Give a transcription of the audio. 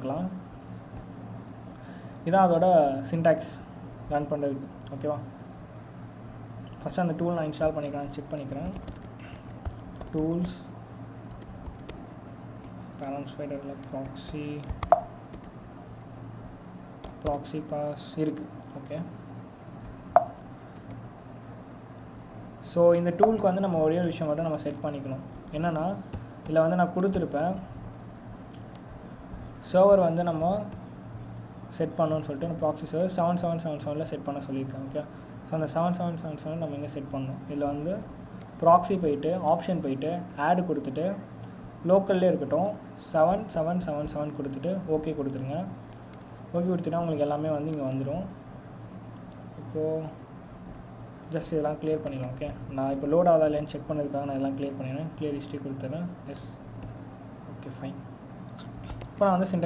கொடுக்கலாம். இதான் அதோட சின்டாக்ஸ் ரன் பண்ணுறதுக்கு. ஓகேவா, ஃபஸ்ட்டு அந்த டூல் நான் இன்ஸ்டால் பண்ணிக்கிறேன், செக் பண்ணிக்கிறேன். டூல்ஸ் பேலன்ஸ் ஸ்பைடரில் ப்ராக்ஸி பாஸ் இருக்குது. ஓகே, ஸோ இந்த டூலுக்கு வந்து நம்ம ஒரே ஒரு விஷயம் மட்டும் நம்ம செட் பண்ணிக்கணும். என்னென்னா, இதில் வந்து நான் கொடுத்துருப்பேன் சர்வர் வந்து நம்ம செட் பண்ணணும்னு சொல்லிட்டு ப்ராக்ஸி சர்வர் 7777 செட் பண்ண சொல்லியிருக்கேன். ஓகே, ஸோ அந்த 7777 நம்ம இங்கே செட் பண்ணணும். இதில் வந்து ப்ராக்ஸி போயிட்டு ஆப்ஷன் போயிட்டு ஆடு கொடுத்துட்டு லோக்கல்லே இருக்கட்டும் 7777 கொடுத்துட்டு ஓகே கொடுத்துருங்க. ஓகே கொடுத்துட்டா உங்களுக்கு எல்லாமே வந்து இங்கே வந்துடும். இப்போது ஜஸ்ட் இதெல்லாம் க்ளியர் பண்ணிடலாம். ஓகே, நான் இப்போ லோட் ஆகலை இல்லைன்னு செக் பண்ணதுக்காக நான் எல்லாம் க்ளியர் பண்ணிடுறேன். க்ளியர் ஹிஸ்ட்ரி கொடுத்துறேன். Yes, okay fine. இப்போ நான் வந்து சின்டாக்ஸ்